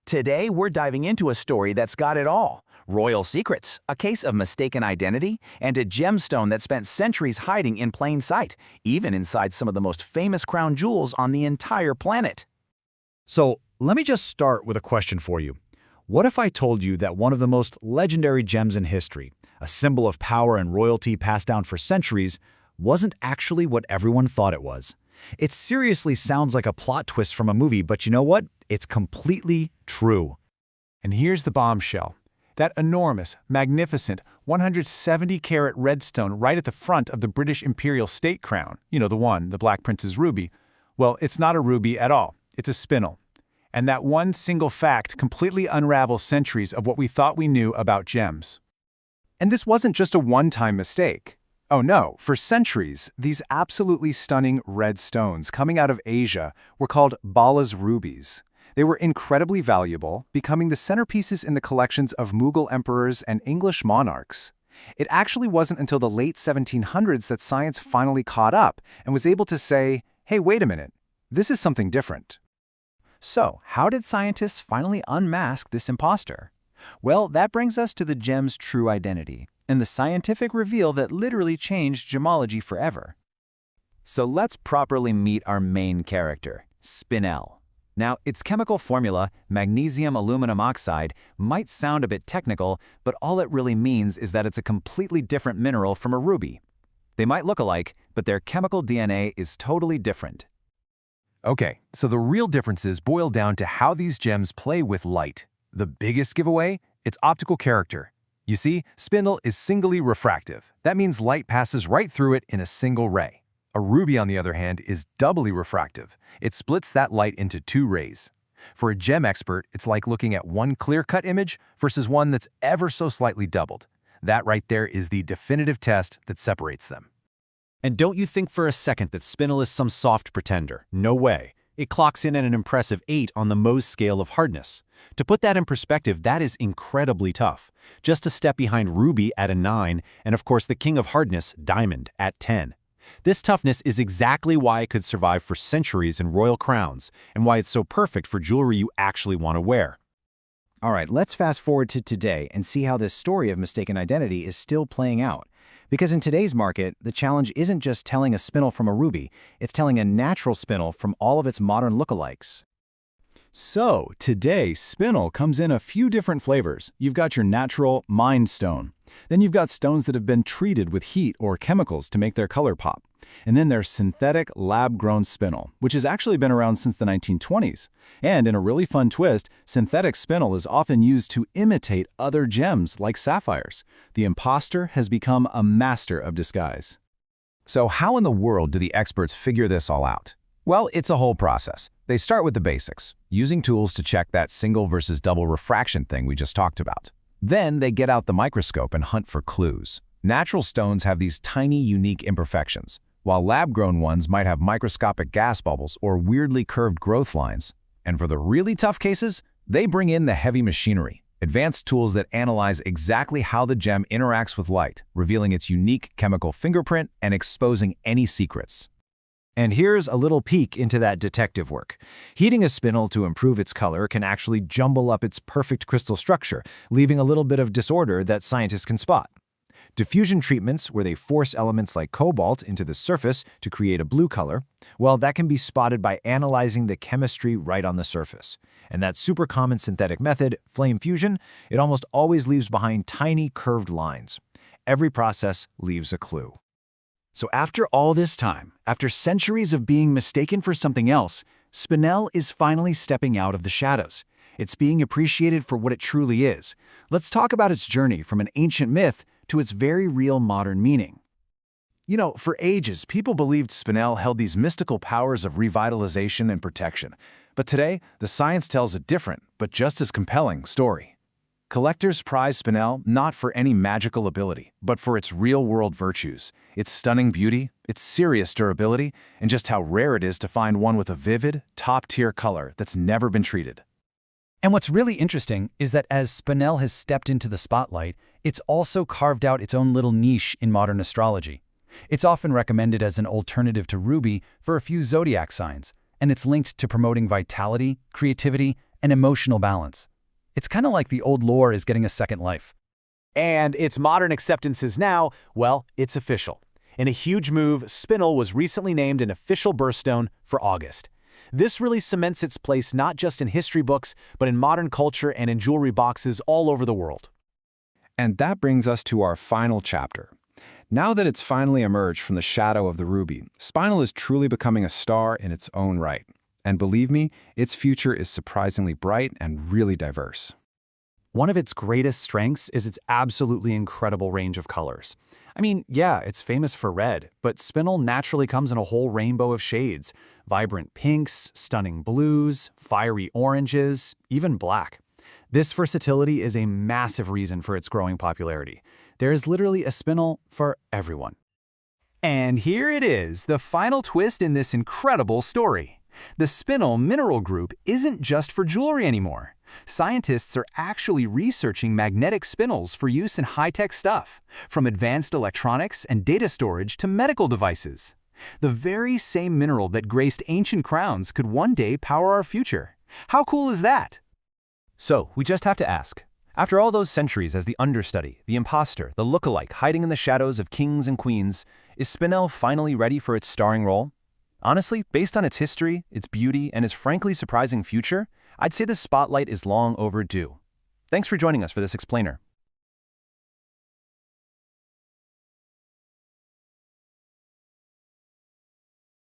Today, we're diving into a story that's got it all. Royal secrets, a case of mistaken identity, and a gemstone that spent centuries hiding in plain sight, even inside some of the most famous crown jewels on the entire planet. So, let me just start with a question for you. What if I told you that one of the most legendary gems in history, a symbol of power and royalty passed down for centuries, wasn't actually what everyone thought it was? It seriously sounds like a plot twist from a movie, but you know what? It's completely true. And here's the bombshell. That enormous, magnificent 170-carat red stone right at the front of the British imperial state crown, the Black Prince's ruby, well, it's not a ruby at all. It's a spinel. And that one single fact completely unravels centuries of what we thought we knew about gems. And this wasn't just a one-time mistake. Oh no, for centuries, these absolutely stunning red stones coming out of Asia were called Bala's rubies. They were incredibly valuable, becoming the centerpieces in the collections of Mughal emperors and English monarchs. It actually wasn't until the late 1700s that science finally caught up and was able to say, hey, wait a minute, this is something different. So, how did scientists finally unmask this imposter? Well, that brings us to the gem's true identity, and the scientific reveal that literally changed gemology forever. So let's properly meet our main character, Spinel. Now, its chemical formula, magnesium aluminum oxide, might sound a bit technical, but all it really means is that it's a completely different mineral from a ruby. They might look alike, but their chemical DNA is totally different. Okay, so the real differences boil down to how these gems play with light. The biggest giveaway? Its optical character. You see, spinel is singly refractive. That means light passes right through it in a single ray. A ruby, on the other hand, is doubly refractive. It splits that light into two rays. For a gem expert, it's like looking at one clear-cut image versus one that's ever so slightly doubled. That right there is the definitive test that separates them. And don't you think for a second that spinel is some soft pretender. No way. It clocks in at an impressive 8 on the Mohs scale of hardness. To put that in perspective, that is incredibly tough. Just a step behind ruby at a 9, and of course the king of hardness, diamond, at 10. This toughness is exactly why it could survive for centuries in royal crowns, and why it's so perfect for jewelry you actually want to wear. All right, let's fast forward to today and see how this story of mistaken identity is still playing out. Because in today's market, the challenge isn't just telling a spinel from a ruby, it's telling a natural spinel from all of its modern lookalikes. So, today, spinel comes in a few different flavors. You've got your natural mined stone. Then you've got stones that have been treated with heat or chemicals to make their color pop. And then there's synthetic lab-grown spinel, which has actually been around since the 1920s. And in a really fun twist, synthetic spinel is often used to imitate other gems like sapphires. The imposter has become a master of disguise. So how in the world do the experts figure this all out? Well, it's a whole process. They start with the basics, using tools to check that single versus double refraction thing we just talked about. Then they get out the microscope and hunt for clues. Natural stones have these tiny, unique imperfections, while lab-grown ones might have microscopic gas bubbles or weirdly curved growth lines. And for the really tough cases, they bring in the heavy machinery, advanced tools that analyze exactly how the gem interacts with light, revealing its unique chemical fingerprint and exposing any secrets. And here's a little peek into that detective work. Heating a spinel to improve its color can actually jumble up its perfect crystal structure, leaving a little bit of disorder that scientists can spot. Diffusion treatments, where they force elements like cobalt into the surface to create a blue color, well, that can be spotted by analyzing the chemistry right on the surface. And that super common synthetic method, flame fusion, it almost always leaves behind tiny curved lines. Every process leaves a clue. So after all this time, after centuries of being mistaken for something else, spinel is finally stepping out of the shadows. It's being appreciated for what it truly is. Let's talk about its journey from an ancient myth to its very real modern meaning. You know, for ages, people believed spinel held these mystical powers of revitalization and protection. But today, the science tells a different, but just as compelling story. Collectors prize spinel not for any magical ability, but for its real-world virtues, its stunning beauty, its serious durability, and just how rare it is to find one with a vivid, top-tier color that's never been treated. And what's really interesting is that as Spinel has stepped into the spotlight, it's also carved out its own little niche in modern astrology. It's often recommended as an alternative to ruby for a few zodiac signs, and it's linked to promoting vitality, creativity, and emotional balance. It's kind of like the old lore is getting a second life. And its modern acceptance is now, well, it's official. In a huge move, Spinel was recently named an official birthstone for August. This really cements its place not just in history books, but in modern culture and in jewelry boxes all over the world. And that brings us to our final chapter. Now that it's finally emerged from the shadow of the ruby, Spinel is truly becoming a star in its own right. And believe me, its future is surprisingly bright and really diverse. One of its greatest strengths is its absolutely incredible range of colors. I mean, yeah, it's famous for red, but Spinel naturally comes in a whole rainbow of shades. Vibrant pinks, stunning blues, fiery oranges, even black. This versatility is a massive reason for its growing popularity. There is literally a Spinel for everyone. And here it is, the final twist in this incredible story. The Spinel mineral group isn't just for jewelry anymore. Scientists are actually researching magnetic spinels for use in high-tech stuff, from advanced electronics and data storage to medical devices. The very same mineral that graced ancient crowns could one day power our future. How cool is that? So, we just have to ask, after all those centuries as the understudy, the imposter, the lookalike hiding in the shadows of kings and queens, is Spinel finally ready for its starring role? Honestly, based on its history, its beauty, and its frankly surprising future, I'd say the spotlight is long overdue. Thanks for joining us for this explainer.